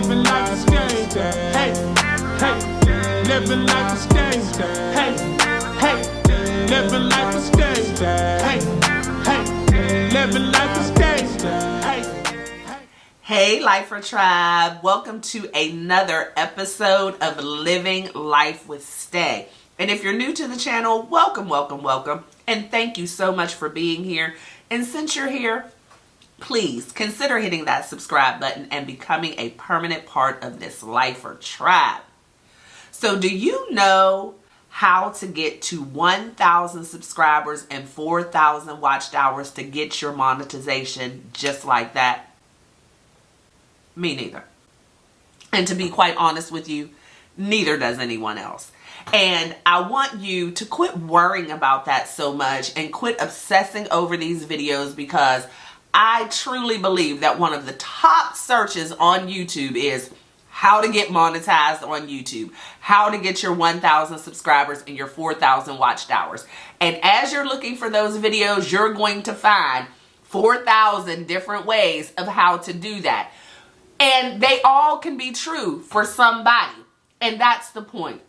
living like a stage. Hey, hey, living like a stage. Hey, hey, living like a stage. Hey, hey, living like a stage. Hey. Hey Lifer Tribe, welcome to another episode of Living Life with Stae. And if you're new to the channel, welcome, welcome, welcome. And thank you so much for being here. And since you're here, please consider hitting that subscribe button and becoming a permanent part of this Lifer Tribe. So do you know how to get to 1,000 subscribers and 4,000 watched hours to get your monetization just like that? Me neither. And to be quite honest with you, neither does anyone else. And I want you to quit worrying about that so much and quit obsessing over these videos, because I truly believe that one of the top searches on YouTube is how to get monetized on YouTube, how to get your 1,000 subscribers and your 4,000 watched hours. And as you're looking for those videos, you're going to find 4,000 different ways of how to do that. And they all can be true for somebody. And that's the point.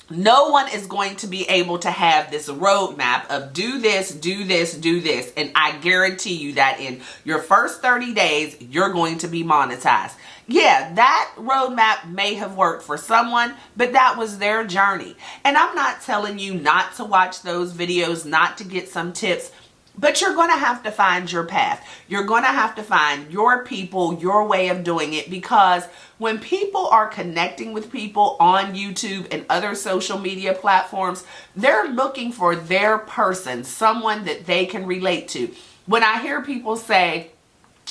No one is going to be able to have this roadmap of do this, do this, do this. And I guarantee you that in your first 30 days, you're going to be monetized. Yeah, that roadmap may have worked for someone, but that was their journey. And I'm not telling you not to watch those videos, not to get some tips. But you're going to have to find your path. You're going to have to find your people, your way of doing it, because when people are connecting with people on YouTube and other social media platforms, they're looking for their person, someone that they can relate to. When I hear people say,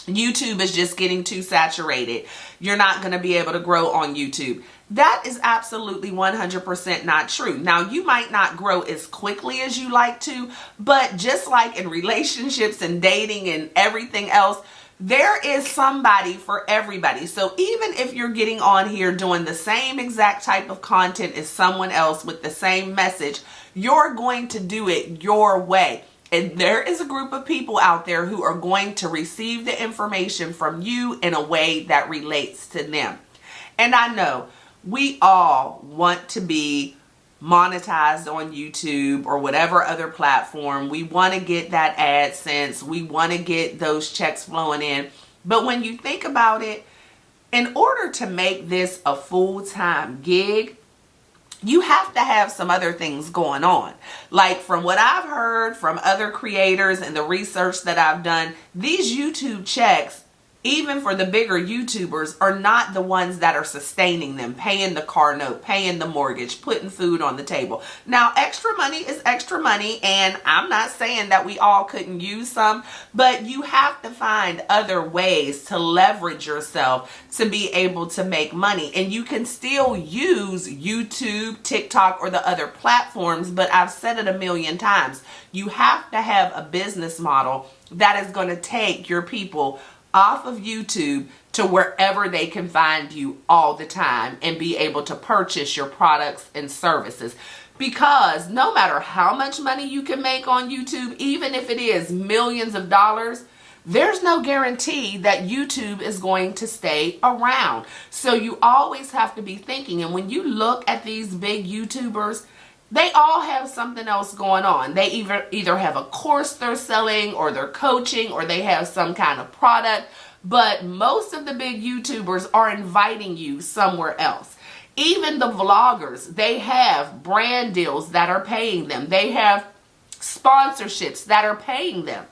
YouTube is just getting too saturated, you're not going to be able to grow on YouTube, that is absolutely 100% not true. Now, you might not grow as quickly as you like to, but just like in relationships and dating and everything else, there is somebody for everybody. So even if you're getting on here doing the same exact type of content as someone else with the same message, you're going to do it your way. And there is a group of people out there who are going to receive the information from you in a way that relates to them. And I know we all want to be monetized on YouTube or whatever other platform. We want to get that AdSense. We want to get those checks flowing in. But when you think about it, in order to make this a full-time gig, you have to have some other things going on. Like from what I've heard from other creators and the research that I've done, these YouTube checks, even for the bigger YouTubers, are not the ones that are sustaining them, paying the car note, paying the mortgage, putting food on the table. Now, extra money is extra money, and I'm not saying that we all couldn't use some, but you have to find other ways to leverage yourself to be able to make money. And you can still use YouTube, TikTok, or the other platforms, but I've said it a million times. You have to have a business model that is going to take your people off of YouTube to wherever they can find you all the time and be able to purchase your products and services. Because no matter how much money you can make on YouTube, even if it is millions of dollars, there's no guarantee that YouTube is going to stay around. So you always have to be thinking. And when you look at these big YouTubers, they all have something else going on. They either have a course they're selling, or they're coaching, or they have some kind of product. But most of the big YouTubers are inviting you somewhere else. Even the vloggers, they have brand deals that are paying them. They have sponsorships that are paying them.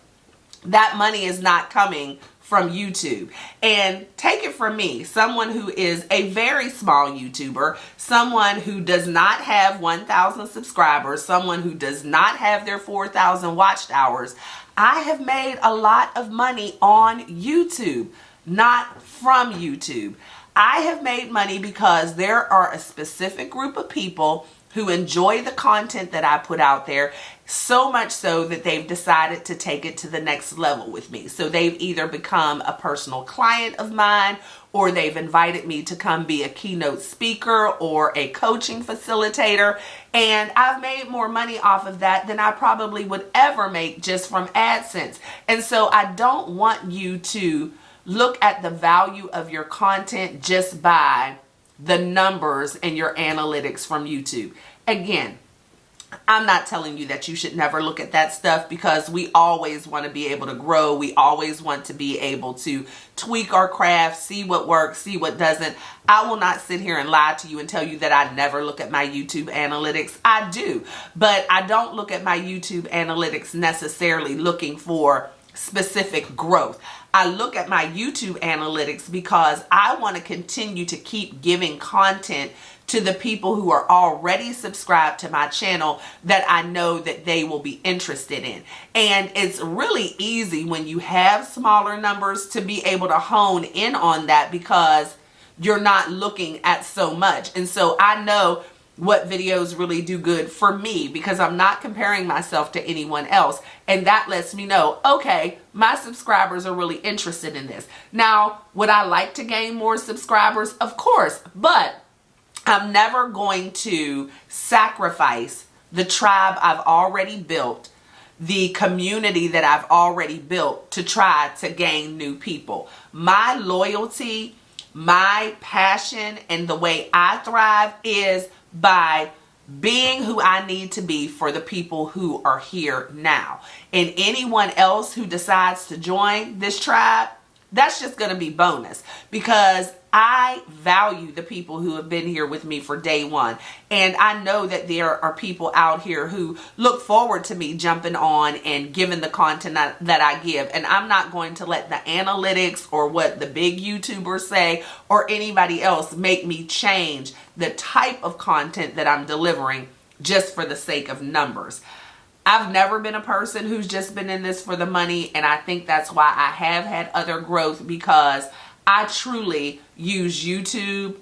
That money is not coming from YouTube. And take it from me, someone who is a very small YouTuber, someone who does not have 1,000 subscribers, someone who does not have their 4,000 watched hours. I have made a lot of money on YouTube, not from YouTube. I have made money because there are a specific group of people who enjoy the content that I put out there, so much so that they've decided to take it to the next level with me. So they've either become a personal client of mine, or they've invited me to come be a keynote speaker or a coaching facilitator. And I've made more money off of that than I probably would ever make just from AdSense. And so I don't want you to look at the value of your content just by the numbers and your analytics from YouTube. Again, I'm not telling you that you should never look at that stuff, because we always want to be able to grow. We always want to be able to tweak our craft, see what works, see what doesn't. I will not sit here and lie to you and tell you that I never look at my YouTube analytics. I do, but I don't look at my YouTube analytics necessarily looking for specific growth. I look at my YouTube analytics because I want to continue to keep giving content to the people who are already subscribed to my channel that I know that they will be interested in. And it's really easy when you have smaller numbers to be able to hone in on that, because you're not looking at so much. And so I know what videos really do good for me, because I'm not comparing myself to anyone else. And that lets me know, okay, my subscribers are really interested in this. Now, would I like to gain more subscribers? Of course, but I'm never going to sacrifice the tribe I've already built, the community that I've already built, to try to gain new people. My loyalty, my passion, and the way I thrive is by being who I need to be for the people who are here now. And anyone else who decides to join this tribe, that's just going to be bonus, because I value the people who have been here with me for day one. And I know that there are people out here who look forward to me jumping on and giving the content that I give. And I'm not going to let the analytics or what the big YouTubers say or anybody else make me change the type of content that I'm delivering just for the sake of numbers. I've never been a person who's just been in this for the money, and I think that's why I have had other growth, because I truly use YouTube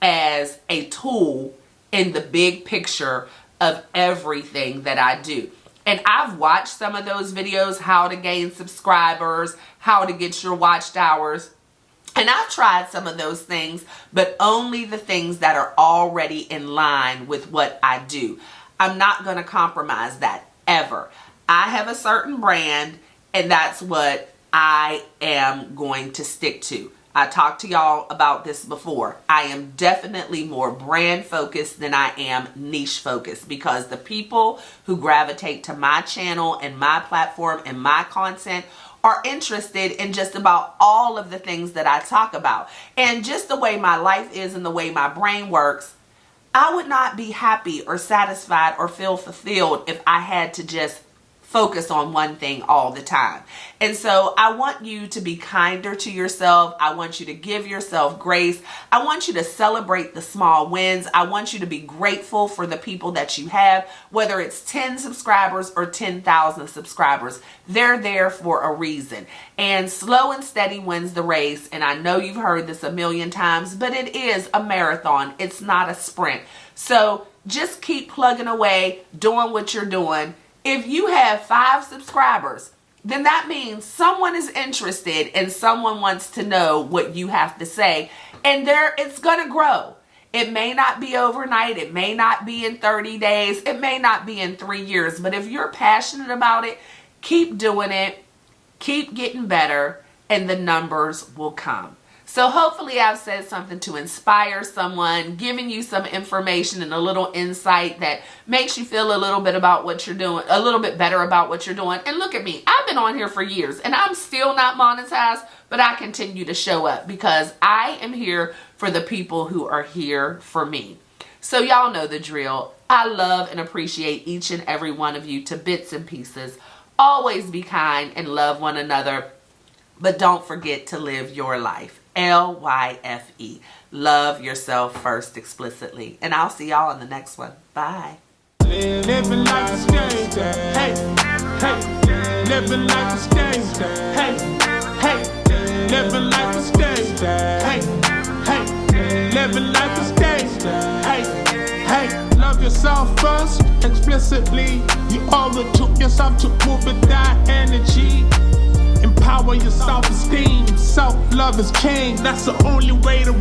as a tool in the big picture of everything that I do. And I've watched some of those videos, how to gain subscribers, how to get your watched hours. And I've tried some of those things, but only the things that are already in line with what I do. I'm not going to compromise that ever. I have a certain brand, and that's what I am going to stick to. I talked to y'all about this before. I am definitely more brand focused than I am niche focused, because the people who gravitate to my channel and my platform and my content are interested in just about all of the things that I talk about. And just the way my life is and the way my brain works, I would not be happy or satisfied or feel fulfilled if I had to just focus on one thing all the time. And so I want you to be kinder to yourself. I want you to give yourself grace. I want you to celebrate the small wins. I want you to be grateful for the people that you have, whether it's 10 subscribers or 10,000 subscribers. They're there for a reason. And slow and steady wins the race. And I know you've heard this a million times, but it is a marathon. It's not a sprint. So just keep plugging away, doing what you're doing. If you have 5 subscribers, then that means someone is interested and someone wants to know what you have to say. And it's going to grow. It may not be overnight. It may not be in 30 days. It may not be in 3 years. But if you're passionate about it, keep doing it. Keep getting better, and the numbers will come. So hopefully I've said something to inspire someone, giving you some information and a little insight that makes you feel a little bit about what you're doing, a little bit better about what you're doing. And look at me. I've been on here for years and I'm still not monetized, but I continue to show up because I am here for the people who are here for me. So y'all know the drill. I love and appreciate each and every one of you to bits and pieces. Always be kind and love one another, but don't forget to live your life. LYFE. Love yourself first explicitly. And I'll see y'all in the next one. Bye. Living life is stay. Hey, hey. Living life is stay. Hey, hey. Living life is stay. Hey, hey. Living life is stay. Hey, hey. Love yourself first explicitly. You owe it to yourself to move with that energy. Empower your self-esteem. Self-love is king. That's the only way to